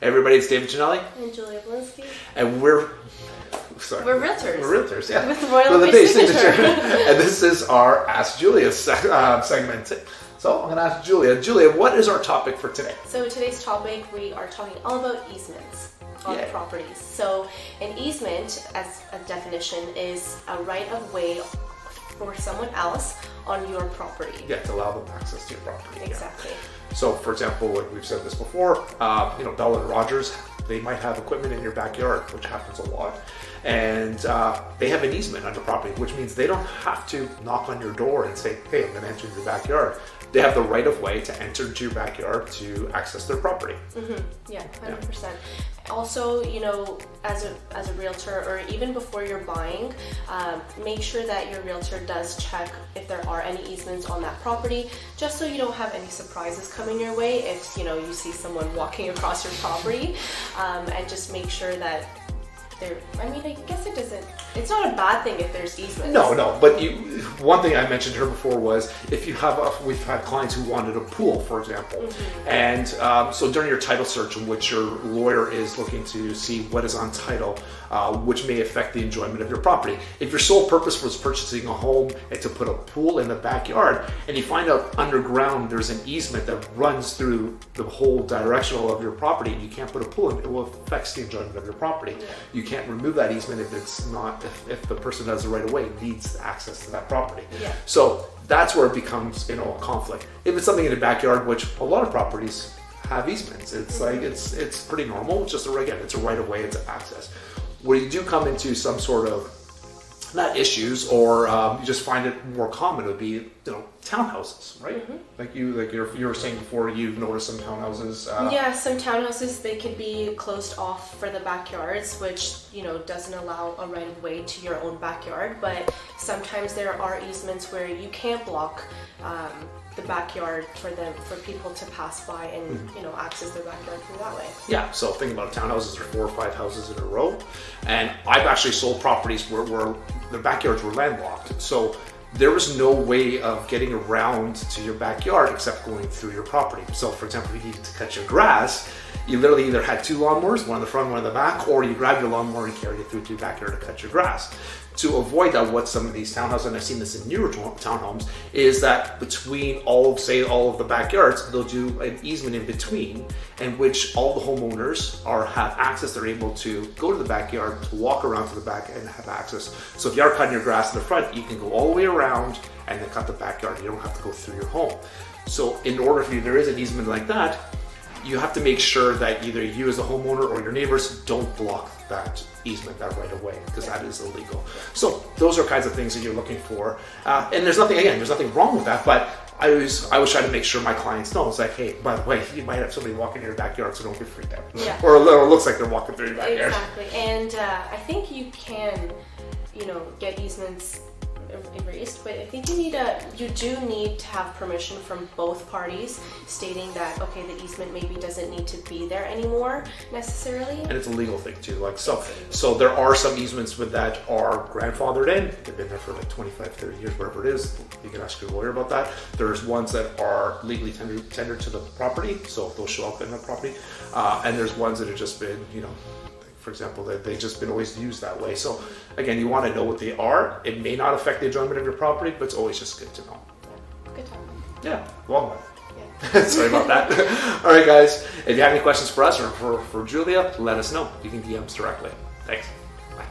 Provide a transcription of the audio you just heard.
Everybody, it's David Janelli. And Julia Blinsky. And we're realtors. We're realtors, yeah. With Royal With the Base base signature. And this is our Ask Julia segment. So I'm going to ask Julia. Julia, what is our topic for today? So today's topic, we are talking all about easements on properties. So an easement, as a definition, is a right of way for someone else on your property. Yeah, to allow them access to your property. Exactly. Yeah. So, for example, like we've said this before, Bell and Rogers, they might have equipment in your backyard, which happens a lot, and they have an easement on the property, which means they don't have to knock on your door and say, "Hey, I'm going to enter your backyard." They have the right of way to enter into your backyard to access their property. Mm-hmm. Yeah, 100%. Yeah. Also, as a realtor, or even before you're buying, make sure that your realtor does check if there are any easements on that property, just so you don't have any surprises coming your way if you see someone walking across your property, and just make sure that I guess it's not a bad thing if there's easements. No, but one thing I mentioned to her before was if you have, we've had clients who wanted a pool, for example, and so during your title search in which your lawyer is looking to see what is on title, which may affect the enjoyment of your property. If your sole purpose was purchasing a home and to put a pool in the backyard, and you find out underground there's an easement that runs through the whole directional of your property, and you can't put a pool in, it will affect the enjoyment of your property. Yeah. You can't remove that easement if the person has the right of way needs access to that property. Yeah. So that's where it becomes a conflict. If it's something in the backyard, which a lot of properties have easements, it's like it's pretty normal. It's just it's a right of way, it's access. Where you do come into some sort of not issues, or you just find it more common, would be townhouses, right? Like you were saying before, you've noticed some townhouses. Yeah, some townhouses, they could be closed off for the backyards, which doesn't allow a right of way to your own backyard. But sometimes there are easements where you can't block the backyard for people to pass by and access their backyard through that way. Yeah, so think about townhouses are 4 or 5 houses in a row, and I've actually sold properties where the backyards were landlocked. So there was no way of getting around to your backyard except going through your property. So for example, if you needed to cut your grass, you literally either had 2 lawnmowers, one in the front, one in the back, or you grabbed your lawnmower and carried it through to your backyard to cut your grass. To avoid that, what some of these townhouses, and I've seen this in newer townhomes, is that between all of the backyards, they'll do an easement in between, in which all the homeowners have access. They're able to go to the backyard, to walk around to the back and have access. So if you are cutting your grass in the front, you can go all the way around and then cut the backyard. You don't have to go through your home. So in order for you, there is an easement like that, you have to make sure that either you as a homeowner or your neighbors don't block that easement, that right of way, because that is illegal. So those are kinds of things that you're looking for. And there's nothing wrong with that, but I always try to make sure my clients know. It's like, hey, by the way, you might have somebody walking in your backyard, so don't get freaked out. Yeah. Or it looks like they're walking through your backyard. Exactly. And I think you can, get easements erased, but I think you do need to have permission from both parties stating that the easement maybe doesn't need to be there anymore necessarily. And it's a legal thing too. So there are some easements that are grandfathered in. They've been there for 25, 30 years, whatever it is. You can ask your lawyer about that. There's ones that are legally tendered to the property, so they'll show up in the property. And there's ones that have just been, for example, that they've just been always used that way. So again, you want to know what they are. It may not affect the enjoyment of your property, but it's always just good to know. Good time. Yeah, long one. Yeah. Sorry about that. All right, guys. If you have any questions for us or for Julia, let us know. You can DM us directly. Thanks. Bye.